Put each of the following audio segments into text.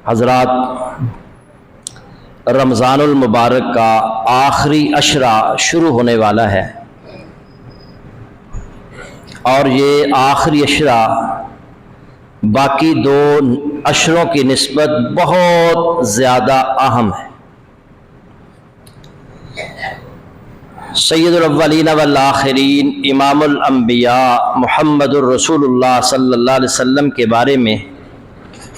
حضرات، رمضان المبارک کا آخری عشرہ شروع ہونے والا ہے، اور یہ آخری عشرہ باقی دو عشروں کی نسبت بہت زیادہ اہم ہے۔ سید الاولین والآخرین امام الانبیاء محمد الرسول اللہ صلی اللہ علیہ وسلم کے بارے میں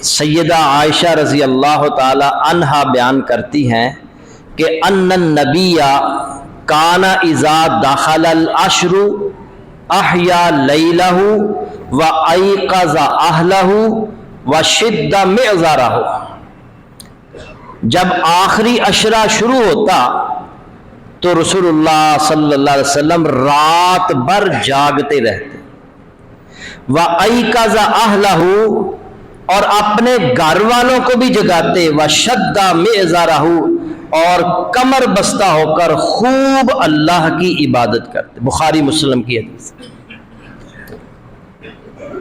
سیدہ عائشہ رضی اللہ تعالی عنہا بیان کرتی ہیں کہ ان النبی کان اذا دخل العشر احیا لیلہ وایقظ اہلہ وشد معذرہ، جب آخری عشرہ شروع ہوتا تو رسول اللہ صلی اللہ علیہ وسلم رات بھر جاگتے رہتے، وایقظ اہلہ، اور اپنے گھر والوں کو بھی جگاتے، وشد معذرہ، اور کمر بستہ ہو کر خوب اللہ کی عبادت کرتے۔ بخاری مسلم کی حدیث۔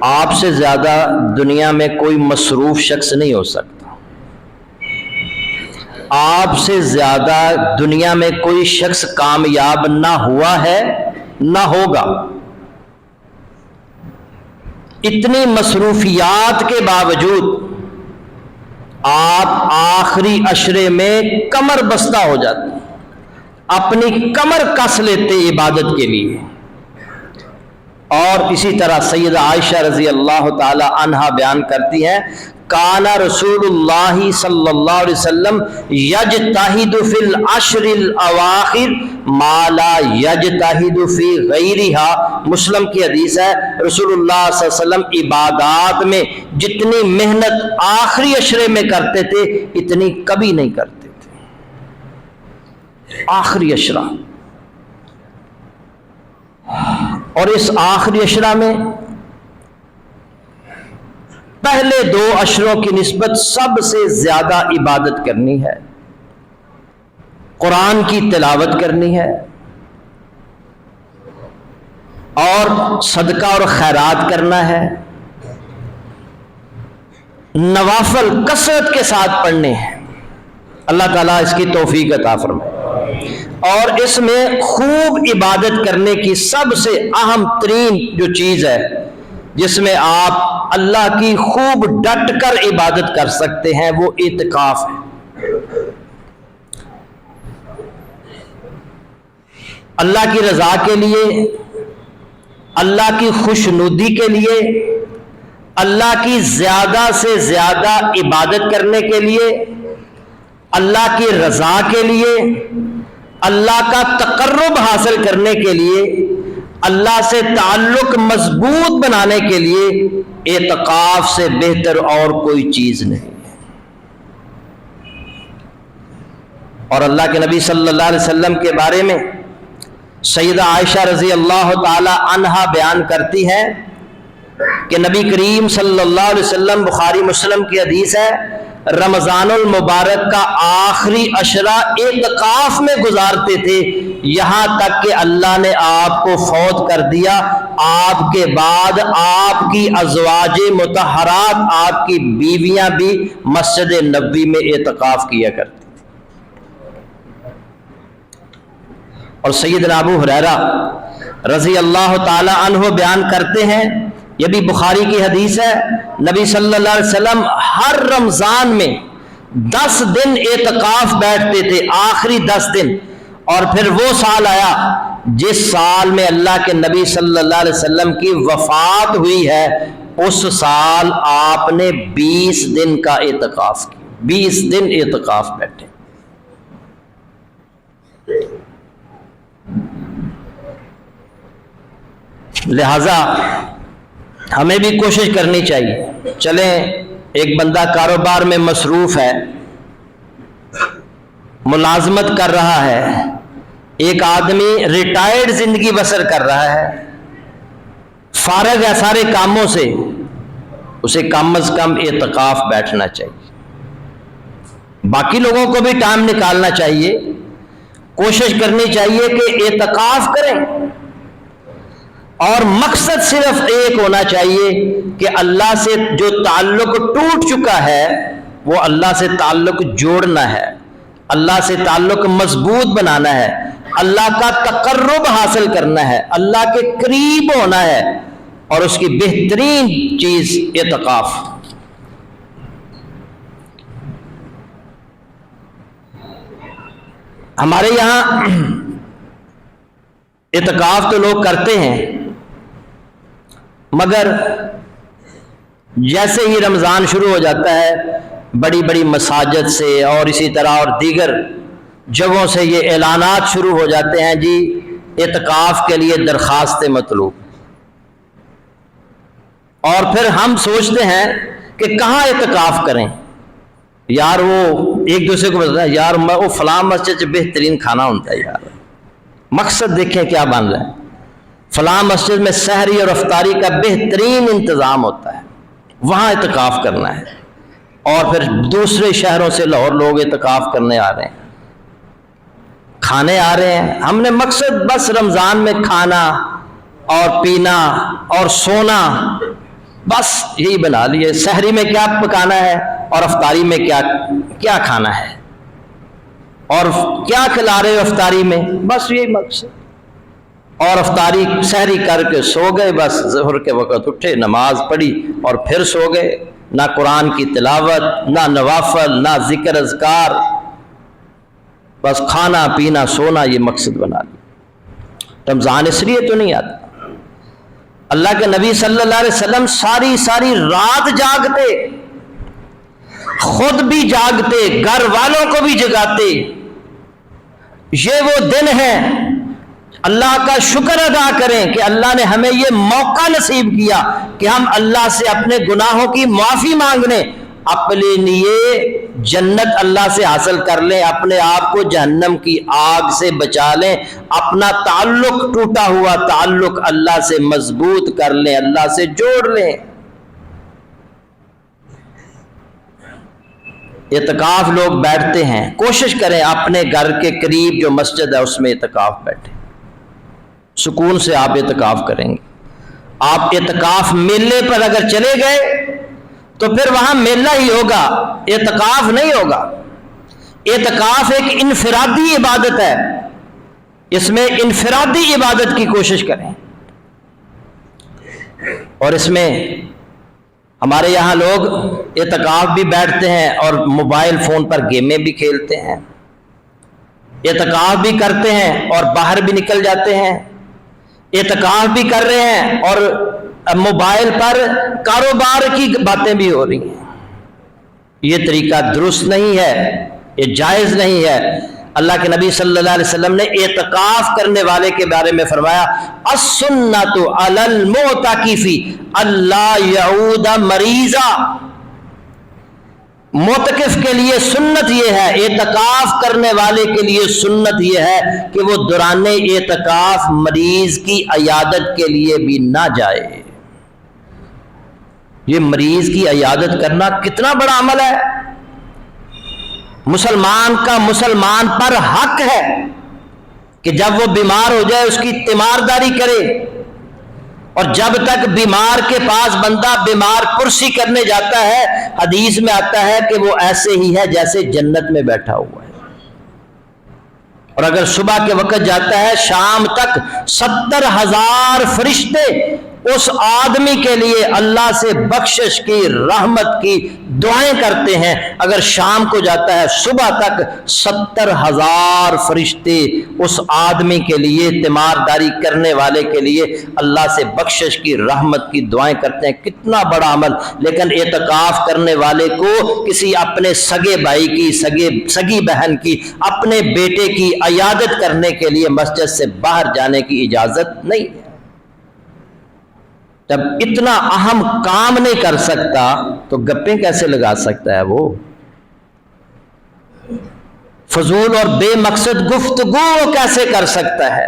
آپ سے زیادہ دنیا میں کوئی مصروف شخص نہیں ہو سکتا، آپ سے زیادہ دنیا میں کوئی شخص کامیاب نہ ہوا ہے نہ ہوگا۔ اتنی مصروفیات کے باوجود آپ آخری عشرے میں کمر بستہ ہو جاتے، اپنی کمر کس لیتے عبادت کے لیے۔ اور اسی طرح سیدہ عائشہ رضی اللہ تعالی عنہا بیان کرتی ہیں، کان رسول اللہ صلی اللہ علیہ وسلم یجتہد فی العشر الاواخر ما لا یجتہد فی غیرہا۔ مسلم کی حدیث ہے، رسول اللہ صلی اللہ علیہ وسلم عبادات میں جتنی محنت آخری عشرے میں کرتے تھے اتنی کبھی نہیں کرتے تھے۔ آخری عشرہ، اور اس آخری عشرہ میں پہلے دو عشروں کی نسبت سب سے زیادہ عبادت کرنی ہے، قرآن کی تلاوت کرنی ہے، اور صدقہ اور خیرات کرنا ہے، نوافل کثرت کے ساتھ پڑھنے ہیں۔ اللہ تعالیٰ اس کی توفیق عطا فرمائے۔ اور اس میں خوب عبادت کرنے کی سب سے اہم ترین جو چیز ہے جس میں آپ اللہ کی خوب ڈٹ کر عبادت کر سکتے ہیں وہ اعتکاف ہے۔ اللہ کی رضا کے لیے، اللہ کی خوشنودی کے لیے، اللہ کی زیادہ سے زیادہ عبادت کرنے کے لیے، اللہ کی رضا کے لیے، اللہ کا تقرب حاصل کرنے کے لیے، اللہ سے تعلق مضبوط بنانے کے لیے اعتکاف سے بہتر اور کوئی چیز نہیں ہے۔ اور اللہ کے نبی صلی اللہ علیہ وسلم کے بارے میں سیدہ عائشہ رضی اللہ تعالی عنہا بیان کرتی ہے کہ نبی کریم صلی اللہ علیہ وسلم، بخاری مسلم کی حدیث ہے، رمضان المبارک کا آخری عشرہ اعتکاف میں گزارتے تھے، یہاں تک کہ اللہ نے آپ کو فوت کر دیا۔ آپ کے بعد آپ کی ازواج مطہرات، آپ کی بیویاں بھی مسجد نبوی میں اعتکاف کیا کرتی تھی۔ اور سیدنا ابو ہریرہ رضی اللہ تعالی عنہ بیان کرتے ہیں، یہ بھی بخاری کی حدیث ہے، نبی صلی اللہ علیہ وسلم ہر رمضان میں 10 دن اعتکاف بیٹھتے تھے، آخری 10 دن۔ اور پھر وہ سال آیا جس سال میں اللہ کے نبی صلی اللہ علیہ وسلم کی وفات ہوئی ہے، اس سال آپ نے 20 دن کا اعتکاف کیا، 20 دن اعتکاف بیٹھے۔ لہذا ہمیں بھی کوشش کرنی چاہیے۔ چلیں، ایک بندہ کاروبار میں مصروف ہے، ملازمت کر رہا ہے، ایک آدمی ریٹائرڈ زندگی بسر کر رہا ہے، فارغ ہے سارے کاموں سے، اسے کم از کم اعتکاف بیٹھنا چاہیے۔ باقی لوگوں کو بھی ٹائم نکالنا چاہیے، کوشش کرنی چاہیے کہ اعتکاف کریں، اور مقصد صرف ایک ہونا چاہیے کہ اللہ سے جو تعلق ٹوٹ چکا ہے وہ اللہ سے تعلق جوڑنا ہے، اللہ سے تعلق مضبوط بنانا ہے، اللہ کا تقرب حاصل کرنا ہے، اللہ کے قریب ہونا ہے، اور اس کی بہترین چیز اعتکاف۔ ہمارے یہاں اعتکاف تو لوگ کرتے ہیں، مگر جیسے ہی رمضان شروع ہو جاتا ہے بڑی بڑی مساجد سے اور اسی طرح اور دیگر جگہوں سے یہ اعلانات شروع ہو جاتے ہیں، جی اعتکاف کے لیے درخواستیں مطلوب، اور پھر ہم سوچتے ہیں کہ کہاں اعتکاف کریں۔ یار وہ ایک دوسرے کو بتاتا ہے، یار وہ فلاں مسجد سے بہترین کھانا ہوتا ہے، یار مقصد دیکھیں کیا بن رہا ہے، فلاں مسجد میں سحری اور افطاری کا بہترین انتظام ہوتا ہے، وہاں اعتکاف کرنا ہے۔ اور پھر دوسرے شہروں سے لاہور لوگ اعتکاف کرنے آ رہے ہیں، کھانے آ رہے ہیں۔ ہم نے مقصد بس رمضان میں کھانا اور پینا اور سونا، بس یہی بنا لیے، سحری میں کیا پکانا ہے اور افطاری میں کیا کھانا ہے، اور کیا کھلا رہے ہو افطاری میں، بس یہی مقصد۔ اور افطاری سحری کر کے سو گئے، بس ظہر کے وقت اٹھے، نماز پڑھی اور پھر سو گئے، نہ قرآن کی تلاوت، نہ نوافل، نہ ذکر اذکار، بس کھانا پینا سونا، یہ مقصد بنا لیا۔ رمضان اس لیے تو نہیں آتا۔ اللہ کے نبی صلی اللہ علیہ وسلم ساری رات جاگتے، خود بھی جاگتے، گھر والوں کو بھی جگاتے۔ یہ وہ دن ہے، اللہ کا شکر ادا کریں کہ اللہ نے ہمیں یہ موقع نصیب کیا کہ ہم اللہ سے اپنے گناہوں کی معافی مانگنے، اپنے لیے جنت اللہ سے حاصل کر لیں، اپنے آپ کو جہنم کی آگ سے بچا لیں، اپنا تعلق ٹوٹا ہوا تعلق اللہ سے مضبوط کر لیں، اللہ سے جوڑ لیں۔ اعتکاف لوگ بیٹھتے ہیں، کوشش کریں اپنے گھر کے قریب جو مسجد ہے اس میں اعتکاف بیٹھیں، سکون سے آپ اعتکاف کریں گے۔ آپ اعتکاف میلے پر اگر چلے گئے تو پھر وہاں میلہ ہی ہوگا، اعتکاف نہیں ہوگا۔ اعتکاف ایک انفرادی عبادت ہے، اس میں انفرادی عبادت کی کوشش کریں۔ اور اس میں ہمارے یہاں لوگ اعتکاف بھی بیٹھتے ہیں اور موبائل فون پر گیمیں بھی کھیلتے ہیں، اعتکاف بھی کرتے ہیں اور باہر بھی نکل جاتے ہیں، اعتکاف بھی کر رہے ہیں اور موبائل پر کاروبار کی باتیں بھی ہو رہی ہیں۔ یہ طریقہ درست نہیں ہے، یہ جائز نہیں ہے۔ اللہ کے نبی صلی اللہ علیہ وسلم نے اعتکاف کرنے والے کے بارے میں فرمایا، السنۃ علی المعتکف الا یعود مریضا۔ معتکف کے لیے سنت یہ ہے، اعتکاف کرنے والے کے لیے سنت یہ ہے کہ وہ دوران اعتکاف مریض کی عیادت کے لیے بھی نہ جائے۔ یہ مریض کی عیادت کرنا کتنا بڑا عمل ہے، مسلمان کا مسلمان پر حق ہے کہ جب وہ بیمار ہو جائے اس کی تیمارداری کرے، اور جب تک بیمار کے پاس بندہ بیمار پرسی کرنے جاتا ہے، حدیث میں آتا ہے کہ وہ ایسے ہی ہے جیسے جنت میں بیٹھا ہوا ہے۔ اور اگر صبح کے وقت جاتا ہے، شام تک 70,000 فرشتے اس آدمی کے لیے اللہ سے بخشش کی، رحمت کی دعائیں کرتے ہیں۔ اگر شام کو جاتا ہے، صبح تک 70,000 فرشتے اس آدمی کے لیے، تیمارداری کرنے والے کے لیے اللہ سے بخشش کی، رحمت کی دعائیں کرتے ہیں۔ کتنا بڑا عمل! لیکن اعتکاف کرنے والے کو کسی اپنے سگے بھائی کی، سگی بہن کی، اپنے بیٹے کی عیادت کرنے کے لیے مسجد سے باہر جانے کی اجازت نہیں ہے۔ جب اتنا اہم کام نہیں کر سکتا تو گپیں کیسے لگا سکتا ہے وہ؟ فضول اور بے مقصد گفتگو کیسے کر سکتا ہے؟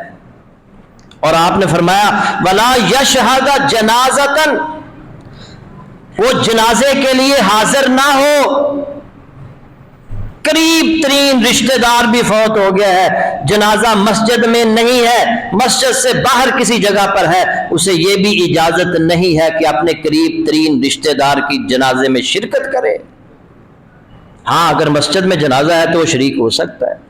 اور آپ نے فرمایا وَلَا يَشْهَدَ جَنَازَةً، وہ جنازے کے لیے حاضر نہ ہو۔ قریب ترین رشتہ دار بھی فوت ہو گیا ہے، جنازہ مسجد میں نہیں ہے، مسجد سے باہر کسی جگہ پر ہے، اسے یہ بھی اجازت نہیں ہے کہ اپنے قریب ترین رشتہ دار کی جنازے میں شرکت کرے۔ ہاں اگر مسجد میں جنازہ ہے تو وہ شریک ہو سکتا ہے.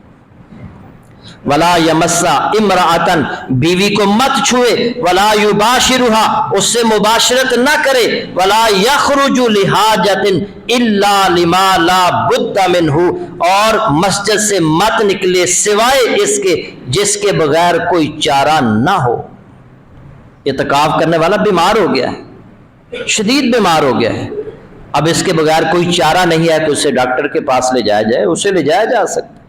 ولا یمسا امرأتن، بیوی کو مت چھوئے، ولا یباشرها، اس سے مباشرت نہ کرے، ولا یخرج لحاجت الا لما لا بد منہ، اور مسجد سے مت نکلے سوائے اس کے جس کے بغیر کوئی چارہ نہ ہو. اعتکاف کرنے والا بیمار ہو گیا ہے، شدید بیمار ہو گیا ہے، اب اس کے بغیر کوئی چارہ نہیں ہے کہ اسے ڈاکٹر کے پاس لے جایا جائے، اسے لے جایا جا سکتا.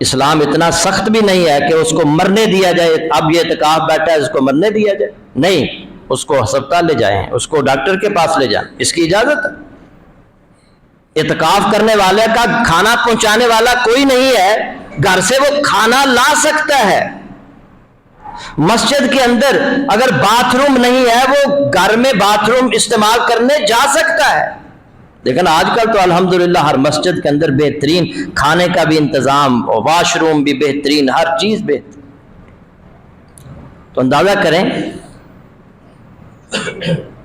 اسلام اتنا سخت بھی نہیں ہے کہ اس کو مرنے دیا جائے، اب یہ اعتکاف بیٹھا ہے اس کو مرنے دیا جائے، نہیں، اس کو ہسپتال لے جائیں، اس کو ڈاکٹر کے پاس لے جائیں، اس کی اجازت ہے. اعتکاف کرنے والے کا کھانا پہنچانے والا کوئی نہیں ہے، گھر سے وہ کھانا لا سکتا ہے. مسجد کے اندر اگر باتھ روم نہیں ہے وہ گھر میں باتھ روم استعمال کرنے جا سکتا ہے. لیکن آج کل تو الحمدللہ ہر مسجد کے اندر بہترین کھانے کا بھی انتظام، اور واش روم بھی بہترین، ہر چیز بہترین. تو اندازہ کریں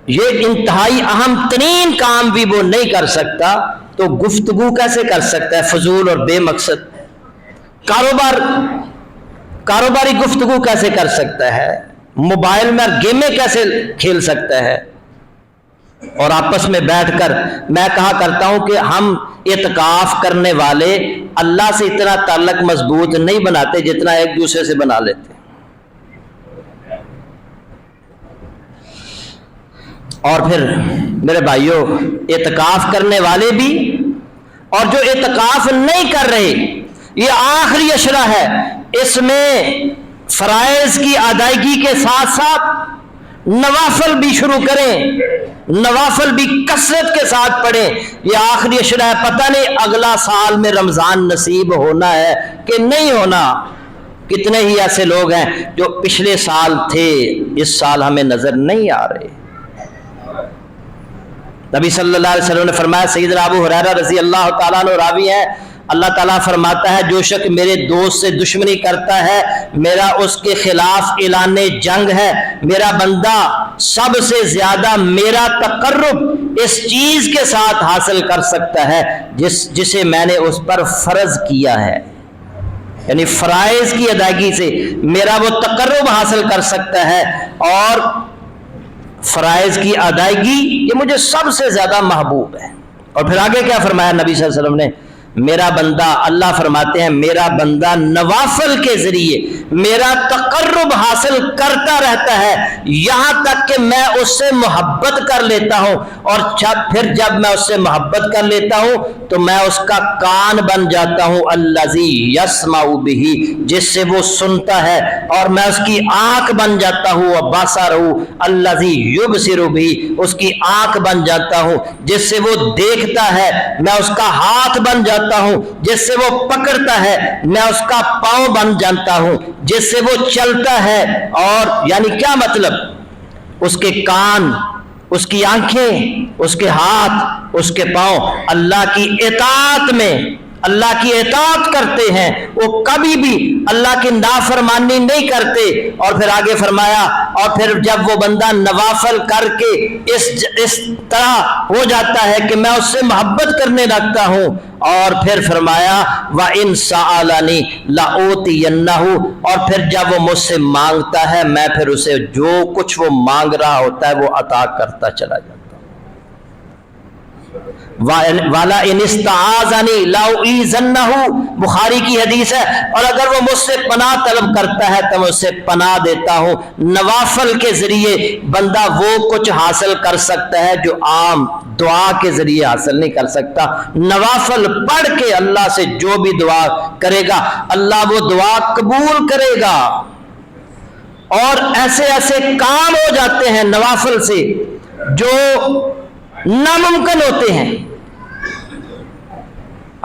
یہ انتہائی اہم ترین کام بھی وہ نہیں کر سکتا تو گفتگو کیسے کر سکتا ہے فضول اور بے مقصد؟ کاروباری گفتگو کیسے کر سکتا ہے؟ موبائل میں گیمیں کیسے کھیل سکتا ہے؟ اور آپس میں بیٹھ کر میں کہا کرتا ہوں کہ ہم اعتکاف کرنے والے اللہ سے اتنا تعلق مضبوط نہیں بناتے جتنا ایک دوسرے سے بنا لیتے. اور پھر میرے بھائیوں، اعتکاف کرنے والے بھی اور جو اعتکاف نہیں کر رہے، یہ آخری اشرہ ہے، اس میں فرائض کی ادائیگی کے ساتھ ساتھ نوافل بھی شروع کریں، نوافل بھی کثرت کے ساتھ پڑھیں. یہ آخری اشرہ ہے، پتہ نہیں اگلا سال میں رمضان نصیب ہونا ہے کہ نہیں ہونا. کتنے ہی ایسے لوگ ہیں جو پچھلے سال تھے، اس سال ہمیں نظر نہیں آ رہے. نبی صلی اللہ علیہ وسلم نے فرمایا، سیدنا ابو ہریرہ رضی اللہ تعالیٰ عنہ راوی ہیں، اللہ تعالیٰ فرماتا ہے جو شخص میرے دوست سے دشمنی کرتا ہے میرا اس کے خلاف اعلان جنگ ہے. میرا بندہ سب سے زیادہ میرا تقرب اس چیز کے ساتھ حاصل کر سکتا ہے جسے میں نے اس پر فرض کیا ہے، یعنی فرائض کی ادائیگی سے میرا وہ تقرب حاصل کر سکتا ہے، اور فرائض کی ادائیگی یہ مجھے سب سے زیادہ محبوب ہے. اور پھر آگے کیا فرمایا نبی صلی اللہ علیہ وسلم نے؟ میرا بندہ، اللہ فرماتے ہیں میرا بندہ نوافل کے ذریعے میرا تقرب حاصل کرتا رہتا ہے یہاں تک کہ میں اس سے محبت کر لیتا ہوں، اور پھر جب میں اس سے محبت کر لیتا ہوں تو میں اس کا کان بن جاتا ہوں، الذی یسمع بہ، جس سے وہ سنتا ہے، اور میں اس کی آنکھ بن جاتا ہوں، وبصرہ الذی یبصر بہ، اس کی آنکھ بن جاتا ہوں جس سے وہ دیکھتا ہے، میں اس کا ہاتھ بن جاتا ہوں جس سے وہ پکڑتا ہے، میں اس کا پاؤں بن جاتا ہوں جس سے وہ چلتا ہے. اور یعنی کیا مطلب؟ اس کے کان، اس کی آنکھیں، اس کے ہاتھ، اس کے پاؤں اللہ کی اطاعت میں، اللہ کی اطاعت کرتے ہیں، وہ کبھی بھی اللہ کی نافرمانی نہیں کرتے. اور پھر آگے فرمایا، اور پھر جب وہ بندہ نوافل کر کے اس طرح ہو جاتا ہے کہ میں اس سے محبت کرنے لگتا ہوں، اور پھر فرمایا وَإِن سَأَلَنِي لَأُوتِيَنَّهُ، اور پھر جب وہ مجھ سے مانگتا ہے میں پھر اسے جو کچھ وہ مانگ رہا ہوتا ہے وہ عطا کرتا چلا جاتا ہوں. والا ان استعاذنی لاؤذنہ، بخاری کی حدیث ہے، اور اگر وہ مجھ سے پناہ طلب کرتا ہے تو میں اسے پناہ دیتا ہوں. نوافل کے ذریعے بندہ وہ کچھ حاصل کر سکتا ہے جو عام دعا کے ذریعے حاصل نہیں کر سکتا. نوافل پڑھ کے اللہ سے جو بھی دعا کرے گا اللہ وہ دعا قبول کرے گا. اور ایسے ایسے کام ہو جاتے ہیں نوافل سے جو ناممکن ہوتے ہیں.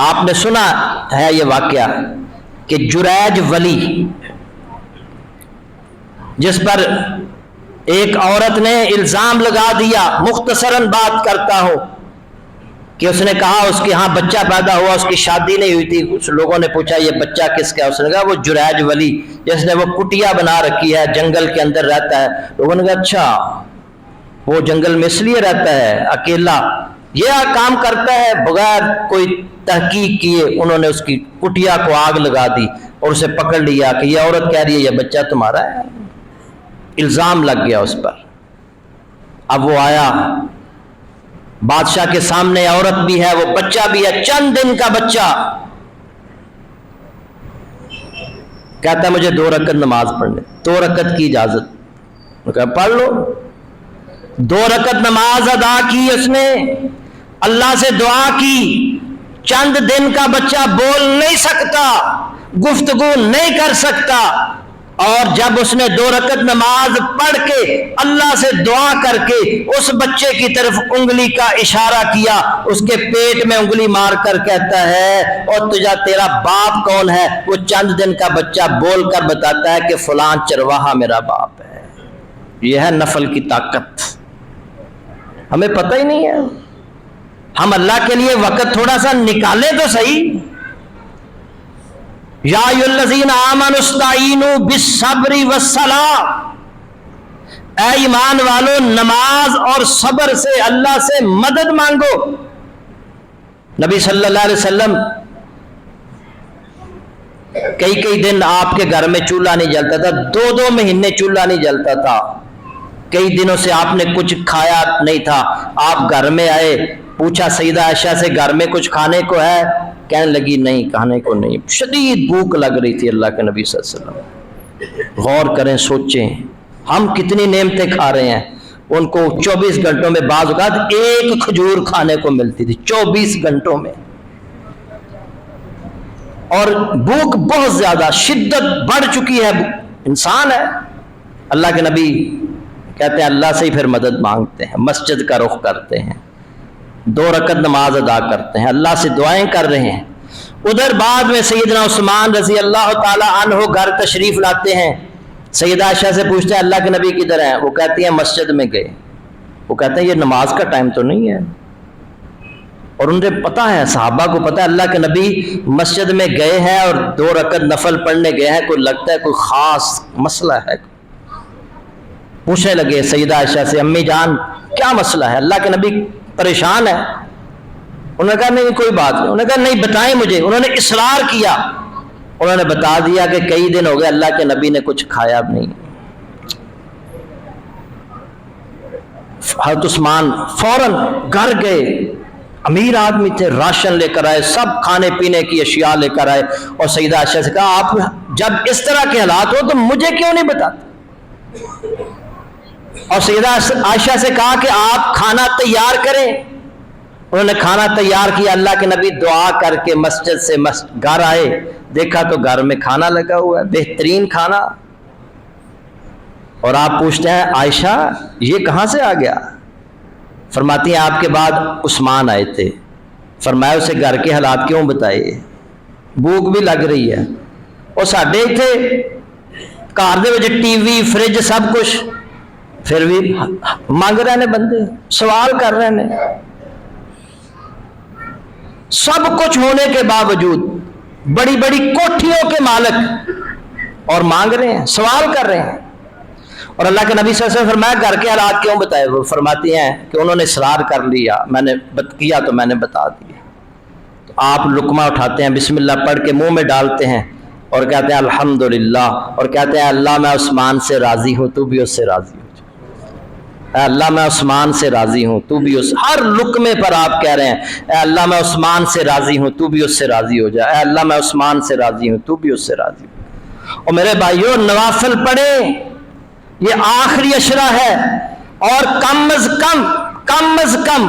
آپ نے سنا ہے یہ واقعہ کہ جریج ولی، جس پر ایک عورت نے الزام لگا دیا، مختصراً بات کرتا ہوں، کہ اس نے کہا اس کے ہاں بچہ پیدا ہوا، اس کی شادی نہیں ہوئی تھی. کچھ لوگوں نے پوچھا یہ بچہ کس کا ہے؟ اس نے کہا وہ جریج ولی جس نے وہ کٹیا بنا رکھی ہے، جنگل کے اندر رہتا ہے. لوگوں نے کہا اچھا وہ جنگل میں اس لیے رہتا ہے اکیلا یہ کام کرتا ہے بغیر کوئی تحقیق کیے انہوں نے اس کی کٹیا کو آگ لگا دی اور اسے پکڑ لیا کہ یہ عورت کہہ رہی ہے یہ بچہ تمہارا ہے، الزام لگ گیا اس پر۔ اب وہ آیا بادشاہ کے سامنے، عورت بھی ہے وہ بچہ بھی ہے، چند دن کا بچہ، کہتا ہے مجھے 2 رکعت نماز پڑھنے، 2 رکعت کی اجازت، میں کہا پڑھ لو۔ 2 رکعت نماز ادا کی اس نے، اللہ سے دعا کی، چند دن کا بچہ بول نہیں سکتا، گفتگو نہیں کر سکتا، اور جب اس نے 2 رکعت نماز پڑھ کے اللہ سے دعا کر کے اس بچے کی طرف انگلی کا اشارہ کیا، اس کے پیٹ میں انگلی مار کر کہتا ہے اور تیرا باپ کون ہے؟ وہ چند دن کا بچہ بول کر بتاتا ہے کہ فلان چرواہا میرا باپ ہے۔ یہ ہے نفل کی طاقت، ہمیں پتہ ہی نہیں ہے۔ ہم اللہ کے لیے وقت تھوڑا سا نکالیں تو صحیح۔ یا ایھا الذین آمنوا استعینوا بالصبر والصلاۃ، اے ایمان والو نماز اور صبر سے اللہ سے مدد مانگو۔ نبی صلی اللہ علیہ وسلم کئی دن آپ کے گھر میں چولہا نہیں جلتا تھا، 2 مہینے چولہا نہیں جلتا تھا، کئی دنوں سے آپ نے کچھ کھایا نہیں تھا۔ آپ گھر میں آئے، پوچھا سیدہ عائشہ سے گھر میں کچھ کھانے کو ہے؟ کہنے لگی نہیں، کھانے کو نہیں، شدید بھوک لگ رہی تھی اللہ کے نبی صلی اللہ علیہ وسلم۔ غور کریں، سوچیں، ہم کتنی نعمتیں کھا رہے ہیں، ان کو 24 گھنٹوں میں بعض اوقات 1 کھجور کھانے کو ملتی تھی 24 گھنٹوں میں، اور بھوک بہت زیادہ شدت بڑھ چکی ہے، انسان ہے۔ اللہ کے نبی کہتے ہیں اللہ سے ہی پھر مدد مانگتے ہیں، مسجد کا رخ کرتے ہیں، 2 رکعت نماز ادا کرتے ہیں، اللہ سے دعائیں کر رہے ہیں۔ ادھر بعد میں سیدنا عثمان رضی اللہ تعالی عنہ گھر تشریف لاتے ہیں، سیدہ عائشہ سے پوچھتے ہیں اللہ کے نبی کدھر ہیں؟ وہ کہتی ہیں مسجد میں گئے۔ وہ کہتے ہیں یہ نماز کا ٹائم تو نہیں ہے، اور انہیں پتا ہے، صحابہ کو پتا ہے اللہ کے نبی مسجد میں گئے ہیں اور 2 رکعت نفل پڑھنے گئے ہیں، کوئی لگتا ہے کوئی خاص مسئلہ ہے۔ پوچھنے لگے سیدہ عائشہ سے امی جان کیا مسئلہ ہے؟ اللہ کے نبی پریشان ہے؟ انہوں نے کہا نہیں کوئی بات نہیں۔ انہوں نے کہا نہیں بتائیں مجھے۔ انہوں نے اصرار کیا، انہوں نے بتا دیا کہ کئی دن ہو گئے اللہ کے نبی نے کچھ کھایا نہیں۔ حضرت عثمان فوراً گھر گئے، امیر آدمی تھے، راشن لے کر آئے، سب کھانے پینے کی اشیاء لے کر آئے، اور سیدہ عائشہ سے کہا آپ جب اس طرح کے حالات ہو تو مجھے کیوں نہیں بتاتے؟ اور سیدہ عائشہ سے کہا کہ آپ کھانا تیار کریں۔ انہوں نے کھانا تیار کیا، اللہ کے نبی دعا کر کے مسجد سے گھر آئے، دیکھا تو گھر میں کھانا لگا ہوا ہے، بہترین کھانا۔ اور آپ پوچھتے ہیں عائشہ یہ کہاں سے آ گیا؟ فرماتی ہیں آپ کے بعد عثمان آئے تھے، فرمایا اسے گھر کے حالات کیوں بتائے، بھوک بھی لگ رہی ہے، اور ساڈے تھے گھر دے وچ ٹی وی فریج سب کچھ، پھر بھی مانگ رہے نے بندے، سوال کر رہے نے، سب کچھ ہونے کے باوجود بڑی بڑی کوٹھیوں کے مالک، اور مانگ رہے ہیں، سوال کر رہے ہیں۔ اور اللہ کے نبی صلی اللہ علیہ وسلم فرمایا گھر کے حالات کیوں بتائے؟ وہ فرماتی ہیں کہ انہوں نے اصرار کر لیا، میں نے کیا تو میں نے بتا دیا۔ تو آپ لقمہ اٹھاتے ہیں، بسم اللہ پڑھ کے منہ میں ڈالتے ہیں اور کہتے ہیں الحمدللہ، اور کہتے ہیں اللہ میں عثمان سے راضی ہوں تو بھی اس سے راضی ہو جا۔ اے اللہ میں عثمان سے راضی ہوں تو بھی اس، ہر لقمے پر آپ کہہ رہے ہیں اے اللہ میں عثمان سے راضی ہوں تو بھی اس سے راضی ہو جا، اے اللہ میں عثمان سے راضی ہوں تو بھی اس سے راضی ہو۔ اور میرے بھائیوں نوافل پڑھیں، یہ آخری عشرہ ہے، اور کم از کم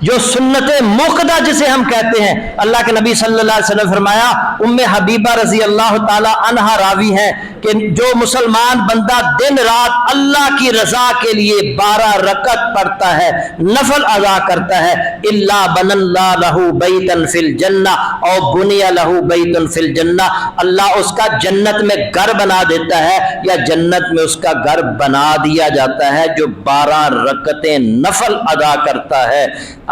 جو سنت موقدہ جسے ہم کہتے ہیں، اللہ کے نبی صلی اللہ علیہ وسلم فرمایا، ام حبیبہ رضی اللہ تعالی عنہا راوی ہیں کہ جو مسلمان بندہ دن رات اللہ کی رضا کے لیے 12 رکعت پڑھتا ہے، نفل ادا کرتا ہے، الا بن اللہ لہ بیتا فی الجنہ او بنی لہ بیت فی الجنہ، اللہ اس کا جنت میں گھر بنا دیتا ہے، یا جنت میں اس کا گھر بنا دیا جاتا ہے جو 12 رکعتیں نفل ادا کرتا ہے۔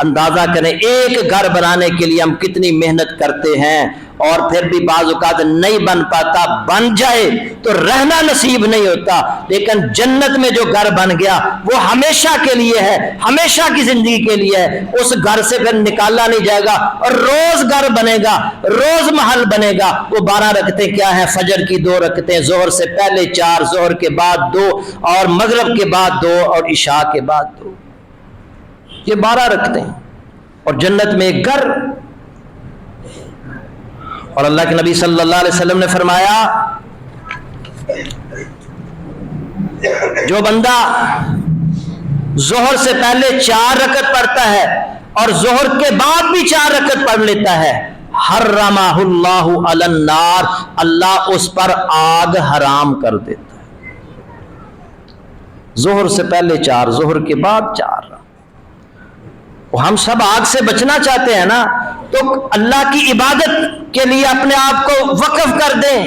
اندازہ کریں ایک گھر بنانے کے لیے ہم کتنی محنت کرتے ہیں، اور پھر بھی بعض اوقات نہیں بن پاتا، بن جائے تو رہنا نصیب نہیں ہوتا، لیکن جنت میں جو گھر بن گیا وہ ہمیشہ کے لیے ہے، ہمیشہ کی زندگی کے لیے ہے، اس گھر سے پھر نکالا نہیں جائے گا، اور روز گھر بنے گا، روز محل بنے گا۔ وہ 12 رکعتیں کیا ہیں؟ فجر کی 2 رکعتیں، ظہر سے پہلے 4، ظہر کے بعد 2، اور مغرب کے بعد 2، اور عشاء کے بعد 2، یہ 12 رکعتیں، اور جنت میں ایک گھر۔ اور اللہ کے نبی صلی اللہ علیہ وسلم نے فرمایا جو بندہ ظہر سے پہلے 4 رکعت پڑھتا ہے اور ظہر کے بعد بھی 4 رکعت پڑھ لیتا ہے، حرمہ اللہ علی النار، اللہ اس پر آگ حرام کر دیتا ہے۔ ظہر سے پہلے 4، ظہر کے بعد 4۔ ہم سب آگ سے بچنا چاہتے ہیں نا، تو اللہ کی عبادت کے لیے اپنے آپ کو وقف کر دیں۔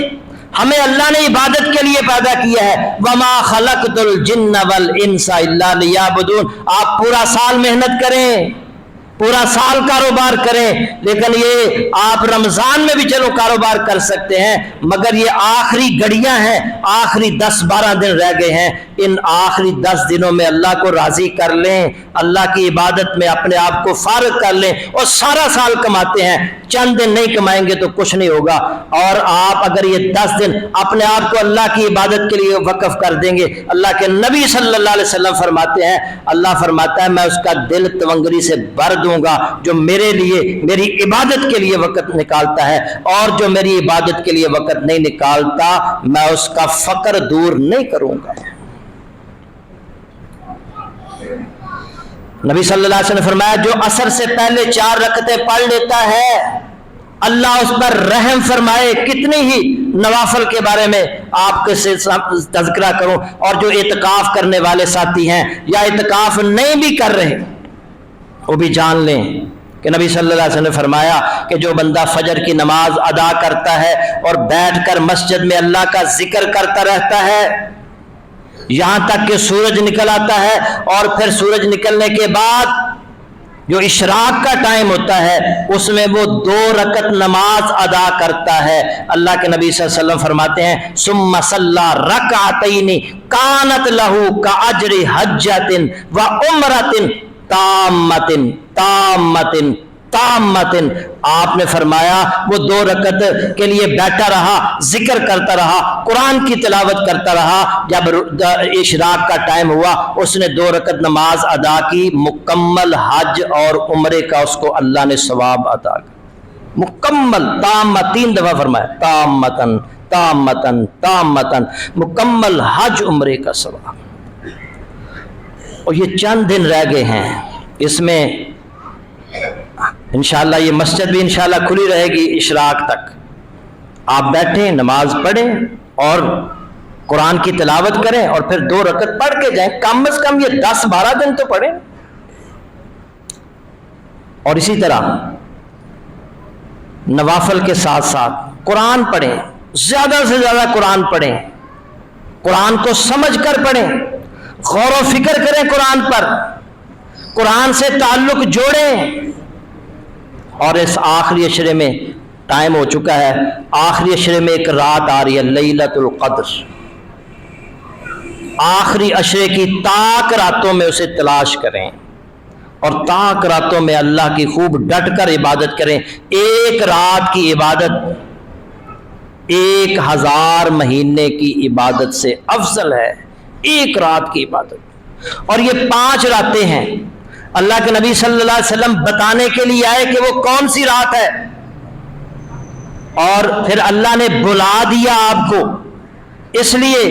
ہمیں اللہ نے عبادت کے لیے پیدا کیا ہے، وما خلقت الجن والانس الا لیعبدون۔ آپ پورا سال محنت کریں، پورا سال کاروبار کریں، لیکن یہ آپ رمضان میں بھی چلو کاروبار کر سکتے ہیں، مگر یہ آخری گھڑیاں ہیں، آخری 10-12 دن رہ گئے ہیں، ان آخری 10 دنوں میں اللہ کو راضی کر لیں، اللہ کی عبادت میں اپنے آپ کو فارغ کر لیں، اور سارا سال کماتے ہیں، چند دن نہیں کمائیں گے تو کچھ نہیں ہوگا۔ اور آپ اگر یہ 10 دن اپنے آپ کو اللہ کی عبادت کے لیے وقف کر دیں گے، اللہ کے نبی صلی اللہ علیہ وسلم فرماتے ہیں، اللہ فرماتا ہے میں اس کا دل تونگری سے بھر دوں گا جو میرے لیے، میری عبادت کے لیے وقت نکالتا ہے، اور جو میری عبادت کے لیے وقت نہیں نکالتا میں اس کا فقر دور نہیں کروں گا۔ نبی صلی اللہ علیہ وسلم نے فرمایا جو عصر سے پہلے 4 رکعتیں پڑھ لیتا ہے اللہ اس پر رحم فرمائے۔ کتنی ہی نوافل کے بارے میں آپ کے سے تذکرہ کروں، اور جو اعتکاف کرنے والے ساتھی ہیں یا اعتکاف نہیں بھی کر رہے وہ بھی جان لیں کہ نبی صلی اللہ علیہ وسلم نے فرمایا کہ جو بندہ فجر کی نماز ادا کرتا ہے اور بیٹھ کر مسجد میں اللہ کا ذکر کرتا رہتا ہے یہاں تک کہ سورج نکل آتا ہے، اور پھر سورج نکلنے کے بعد جو اشراق کا ٹائم ہوتا ہے اس میں وہ 2 رکعت نماز ادا کرتا ہے، اللہ کے نبی صلی اللہ علیہ وسلم فرماتے ہیں ثم صلی رکعتین کانت لہ کاجر حجۃ و عمرۃ تامۃ تامۃ تامۃ۔ آپ نے فرمایا وہ 2 رکعت کے لیے بیٹھا رہا، ذکر کرتا رہا، قرآن کی تلاوت کرتا رہا، جب اشراق کا ٹائم ہوا اس نے 2 رکعت نماز ادا کی، مکمل حج اور عمرے کا اس کو اللہ نے ثواب عطا کیا، مکمل تامۃ، 3 دفعہ فرمایا تامۃ تامۃ تامۃ، مکمل حج عمرے کا ثواب۔ اور یہ چند دن رہ گئے ہیں، اس میں انشاءاللہ یہ مسجد بھی انشاءاللہ کھلی رہے گی اشراق تک، آپ بیٹھیں نماز پڑھیں اور قرآن کی تلاوت کریں، اور پھر 2 رکعت پڑھ کے جائیں، کم از کم یہ 10-12 دن تو پڑھیں۔ اور اسی طرح نوافل کے ساتھ ساتھ قرآن پڑھیں، زیادہ سے زیادہ قرآن پڑھیں، قرآن کو سمجھ کر پڑھیں، غور و فکر کریں قرآن پر، قرآن سے تعلق جوڑیں۔ اور اس آخری عشرے میں ٹائم ہو چکا ہے، آخری عشرے میں ایک رات آ رہی ہے لیلۃ القدر، آخری عشرے کی تاک راتوں میں اسے تلاش کریں، اور تاک راتوں میں اللہ کی خوب ڈٹ کر عبادت کریں۔ ایک رات کی عبادت 1000 مہینے کی عبادت سے افضل ہے، ایک رات کی عبادت۔ اور یہ 5 راتیں ہیں، اللہ کے نبی صلی اللہ علیہ وسلم بتانے کے لیے آئے کہ وہ کون سی رات ہے، اور پھر اللہ نے بلا دیا آپ کو اس لیے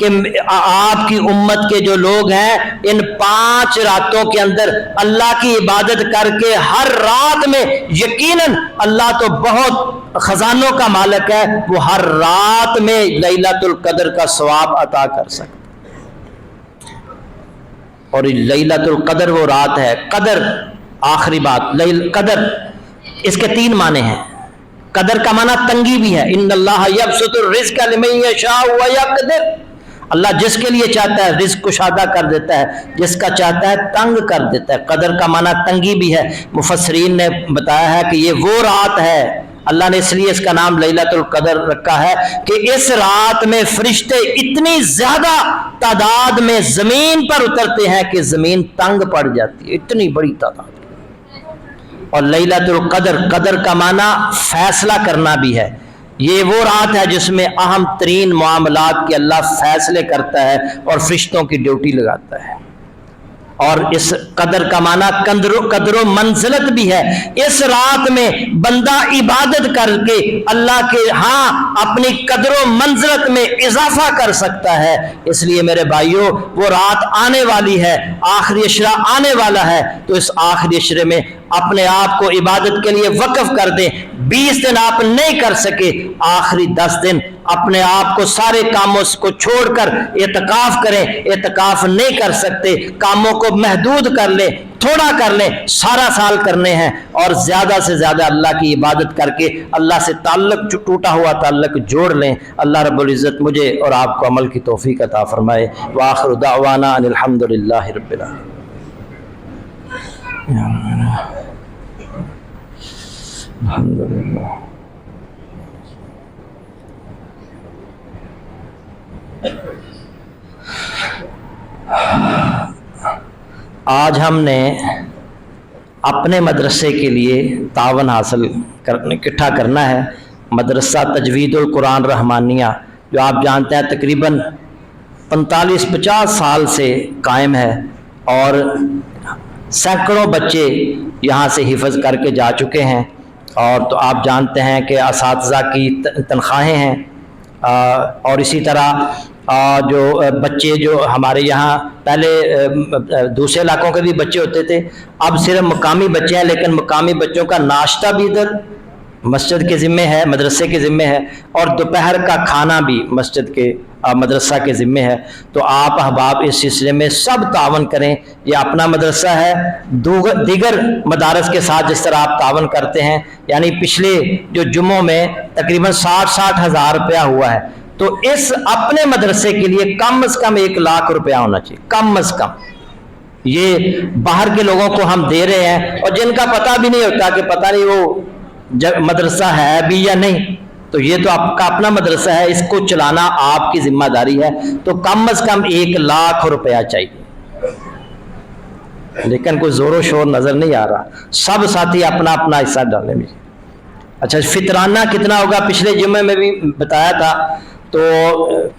کہ آپ کی امت کے جو لوگ ہیں ان 5 راتوں کے اندر اللہ کی عبادت کر کے ہر رات میں یقیناً اللہ تو بہت خزانوں کا مالک ہے، وہ ہر رات میں لیلۃ القدر کا ثواب عطا کر سکتا۔ اور لیلۃ القدر وہ رات ہے، قدر آخری بات، قدر اس کے 3 معنی ہیں۔ قدر کا معنی تنگی بھی ہے، ان اللہ یبسط الرزق لمن یشاء ویقدر، اللہ جس کے لیے چاہتا ہے رزق کشادہ کر دیتا ہے، جس کا چاہتا ہے تنگ کر دیتا ہے۔ قدر کا معنی تنگی بھی ہے، مفسرین نے بتایا ہے کہ یہ وہ رات ہے، اللہ نے اس لیے اس کا نام لیلۃ القدر رکھا ہے کہ اس رات میں فرشتے اتنی زیادہ تعداد میں زمین پر اترتے ہیں کہ زمین تنگ پڑ جاتی ہے، اتنی بڑی تعداد۔ اور لیلۃ القدر، قدر کا معنی فیصلہ کرنا بھی ہے، یہ وہ رات ہے جس میں اہم ترین معاملات کے اللہ فیصلے کرتا ہے اور فرشتوں کی ڈیوٹی لگاتا ہے۔ اور اس قدر کا معنی قدر و منزلت بھی ہے، اس رات میں بندہ عبادت کر کے اللہ کے ہاں اپنی قدر و منزلت میں اضافہ کر سکتا ہے۔ اس لیے میرے بھائیوں، وہ رات آنے والی ہے، آخری عشرہ آنے والا ہے، تو اس آخری عشرے میں اپنے آپ کو عبادت کے لیے وقف کر دیں۔ 20 دن آپ نہیں کر سکے، آخری 10 دن اپنے آپ کو سارے کاموں کو چھوڑ کر اعتکاف کریں۔ اعتکاف نہیں کر سکتے، کاموں کو محدود کر لیں، تھوڑا کر لیں، سارا سال کرنے ہیں، اور زیادہ سے زیادہ اللہ کی عبادت کر کے اللہ سے تعلق، ٹوٹا ہوا تعلق جوڑ لیں۔ اللہ رب العزت مجھے اور آپ کو عمل کی توفیق عطا فرمائے۔ وآخر دعوانا ان الحمد للہ رب العالمین۔ الحمدللہ۔ آج ہم نے اپنے مدرسے کے لیے تعاون حاصل اکٹھا کرنا ہے۔ مدرسہ تجوید القرآن رحمانیہ، جو آپ جانتے ہیں تقریباً 45-50 سال سے قائم ہے، اور سینکڑوں بچے یہاں سے حفظ کر کے جا چکے ہیں، اور تو آپ جانتے ہیں کہ اساتذہ کی تنخواہیں ہیں، اور اسی طرح جو بچے جو ہمارے یہاں پہلے دوسرے علاقوں کے بھی بچے ہوتے تھے، اب صرف مقامی بچے ہیں، لیکن مقامی بچوں کا ناشتہ بھی ادھر مسجد کے ذمے ہے، مدرسے کے ذمے ہے، اور دوپہر کا کھانا بھی مسجد کے مدرسہ کے ذمے ہے۔ تو آپ احباب اس سلسلے میں سب تعاون کریں۔ یہ اپنا مدرسہ ہے، دیگر مدارس کے ساتھ جس طرح آپ تعاون کرتے ہیں، یعنی پچھلے جو جمعوں میں تقریباً 60 ہزار روپیہ ہوا ہے، تو اس اپنے مدرسے کے لیے کم از کم 1 لاکھ روپیہ ہونا چاہیے، کم از کم۔ یہ باہر کے لوگوں کو ہم دے رہے ہیں، اور جن کا پتہ بھی نہیں ہوتا کہ پتہ نہیں وہ مدرسہ ہے بھی یا نہیں، تو یہ تو آپ کا اپنا مدرسہ ہے، اس کو چلانا آپ کی ذمہ داری ہے، تو کم از کم 1 لاکھ روپیہ چاہیے۔ لیکن کوئی زور و شور نظر نہیں آ رہا، سب ساتھی اپنا اپنا حصہ ڈالیں بھی۔ اچھا، فطرانہ کتنا ہوگا پچھلے جمعے میں بھی بتایا تھا، تو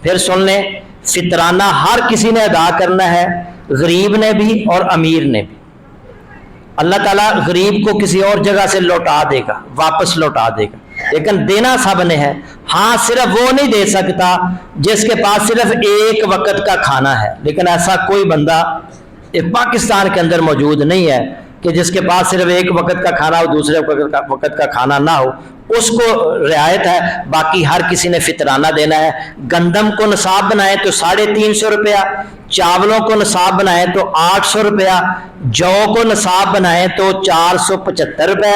پھر سن لیں۔ فطرانہ ہر کسی نے ادا کرنا ہے، غریب نے بھی اور امیر نے بھی۔ اللہ تعالیٰ غریب کو کسی اور جگہ سے لوٹا دے گا، واپس لوٹا دے گا، لیکن دینا سب نے ہے۔ ہاں، صرف وہ نہیں دے سکتا جس کے پاس صرف ایک وقت کا کھانا ہے، لیکن ایسا کوئی بندہ پاکستان کے اندر موجود نہیں ہے کہ جس کے پاس صرف ایک وقت کا کھانا ہو، دوسرے وقت کا کھانا نہ ہو، اس کو رعایت ہے۔ باقی ہر کسی نے فطرانہ دینا ہے۔ گندم کو نصاب بنائیں تو 350 روپیہ، چاولوں کو نصاب بنائیں تو 800 روپیہ، جو کو نصاب بنائیں تو 475 روپے،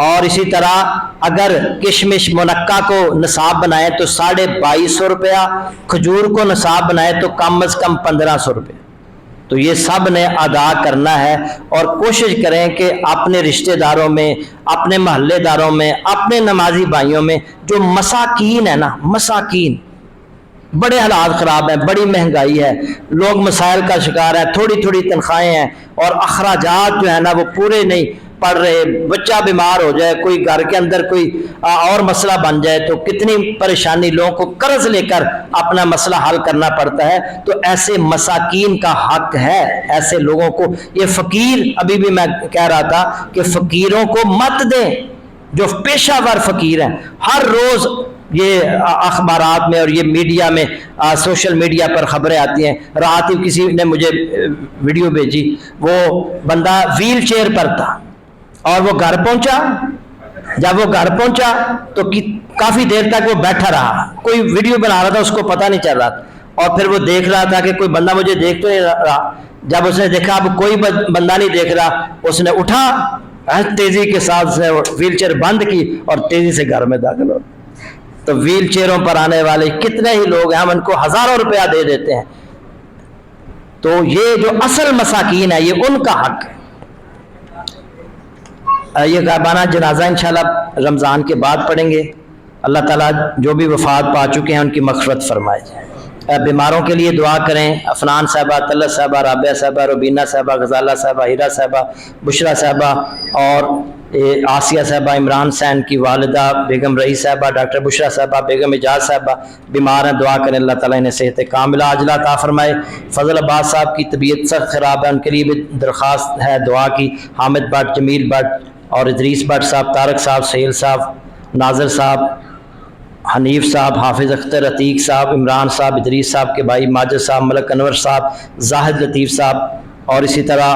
اور اسی طرح اگر کشمش منقع کو نصاب بنائیں تو 2250 روپیہ، کھجور کو نصاب بنائیں تو کم از کم 1500 روپے۔ تو یہ سب نے ادا کرنا ہے، اور کوشش کریں کہ اپنے رشتہ داروں میں، اپنے محلے داروں میں، اپنے نمازی بھائیوں میں جو مساکین ہے نا، مساکین، بڑے حالات خراب ہیں، بڑی مہنگائی ہے، لوگ مسائل کا شکار ہیں، تھوڑی تھوڑی تنخواہیں ہیں، اور اخراجات جو ہے نا وہ پورے نہیں پڑ رہے، بچہ بیمار ہو جائے، کوئی گھر کے اندر کوئی اور مسئلہ بن جائے تو کتنی پریشانی، لوگوں کو قرض لے کر اپنا مسئلہ حل کرنا پڑتا ہے۔ تو ایسے مساکین کا حق ہے، ایسے لوگوں کو، یہ فقیر، ابھی بھی میں کہہ رہا تھا کہ فقیروں کو مت دیں، جو پیشہ ور فقیر ہیں۔ ہر روز یہ اخبارات میں اور یہ میڈیا میں، سوشل میڈیا پر خبریں آتی ہیں۔ رات ہی کسی نے مجھے ویڈیو بھیجی، وہ بندہ ویل چیئر پر تھا، اور وہ گھر پہنچا، جب وہ گھر پہنچا تو کافی دیر تک وہ بیٹھا رہا، کوئی ویڈیو بنا رہا تھا، اس کو پتہ نہیں چل رہا تھا، اور پھر وہ دیکھ رہا تھا کہ کوئی بندہ مجھے دیکھ تو نہیں رہا۔ جب اس نے دیکھا اب کوئی بندہ نہیں دیکھ رہا، اس نے اٹھا، تیزی کے ساتھ ویل چیئر بند کی اور تیزی سے گھر میں داخل ہو۔ تو ویل چیئروں پر آنے والے کتنے ہی لوگ ہیں، ہم ان کو ہزاروں روپیہ دے دیتے ہیں. تو یہ جو اصل مساکین ہے یہ ان کا حق ہے. یہ غائبانہ جنازہ انشاءاللہ رمضان کے بعد پڑھیں گے. اللہ تعالیٰ جو بھی وفات پا چکے ہیں ان کی مغفرت فرمائے. بیماروں کے لیے دعا کریں. افنان صاحبہ، طلت صاحبہ، رابعہ صاحبہ، روبینہ صاحبہ، غزالہ صاحبہ، ہیرا صاحبہ، بشرا صاحبہ اور آسیہ صاحبہ، عمران حسین کی والدہ بیگم رئی صاحبہ، ڈاکٹر بشرا صاحبہ، بیگم اجاز صاحبہ بیمار ہیں. دعا کریں اللہ تعالیٰ انہیں صحت کاملہ عاجلہ عطا فرمائے. فضل عباس صاحب کی طبیعت سخت خراب ہے، ان کے لیے بھی درخواست ہے دعا کی. حامد بٹ، جمیل بٹ اور ادریس بٹ صاحب، طارق صاحب، سہیل صاحب، ناظر صاحب، حنیف صاحب، حافظ اختر، عتیق صاحب، عمران صاحب، ادریس صاحب کے بھائی ماجد صاحب، ملک انور صاحب، زاہد لطیف صاحب اور اسی طرح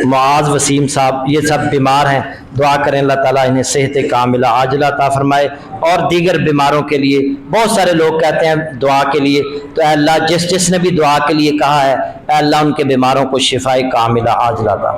معاذ وسیم صاحب، یہ سب بیمار ہیں. دعا کریں اللہ تعالیٰ انہیں صحت کاملہ عاجلہ عطا فرمائے. اور دیگر بیماروں کے لیے بہت سارے لوگ کہتے ہیں دعا کے لیے، تو اے اللہ جس نے بھی دعا کے لیے کہا ہے اے اللہ ان کے بیماروں کو شفاء کاملہ عاجلہ عطا.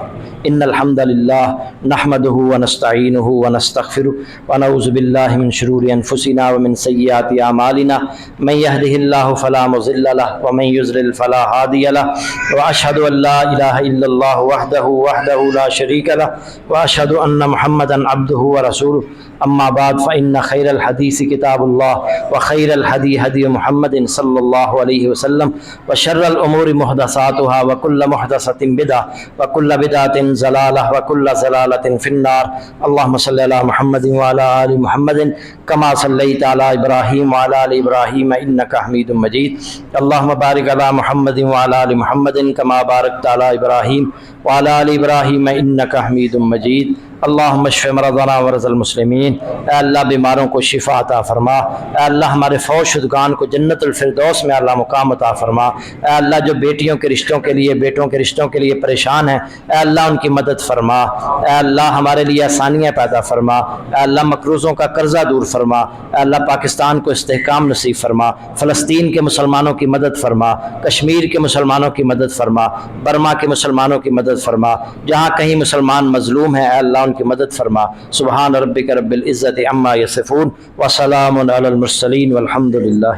ان الحمد للہ نحمدہ ونستعینہ ونستغفرہ ونعوذ باللہ من شرور انفسنا ومن سیئات اعمالنا من یہدہ اللہ فلا مضل لہ ومن یضلل فلا ہادی لہ واشہد ان لا الہ الا اللہ وحدہ لا شریک لہ واشہد ان محمدا عبدہ ورسولہ. اما بعد فإن خیر الحدیث کتاب اللہ وخیر الہدی ہدی محمد صلی اللہ علیہ وسلم وشر الامور محدثاتها وکل محدثۃ بدعہ وکل بدعۃ ضلالہ وکل ضلالۃ فی النار. اللہم صلی علی محمد وعلی آل محمد کما صلیت علی ابراہیم وعلی آل ابراہیم انک حمید مجید. اللہم بارک علی محمد وعلی آل محمد کما بارکت علی ابراہیم وعلی آل ابراہیم انک حمید مجید. اللہم اشف مرضانا ومرضى المسلمین. اے اللہ بیماروں کو شفا عطا فرما. اے اللہ ہمارے فوت شدگان کو جنت الفردوس میں اللہ مقام عطا فرما. اے اللہ جو بیٹیوں کے رشتوں کے لیے، بیٹوں کے رشتوں کے لیے پریشان ہیں اے اللہ ان کی مدد فرما. اے اللہ ہمارے لیے آسانیاں پیدا فرما. اے اللہ مقروضوں کا قرضہ دور فرما. اے اللہ پاکستان کو استحکام نصیب فرما. فلسطین کے مسلمانوں کی مدد فرما. کشمیر کے مسلمانوں کی مدد فرما. برما کے مسلمانوں کی مدد فرما. جہاں کہیں مسلمان مظلوم ہیں اے اللہ ان کی مدد فرما. سبحان ربک رب العزت عما یصفون وسلام علی المرسلین والحمد للہ.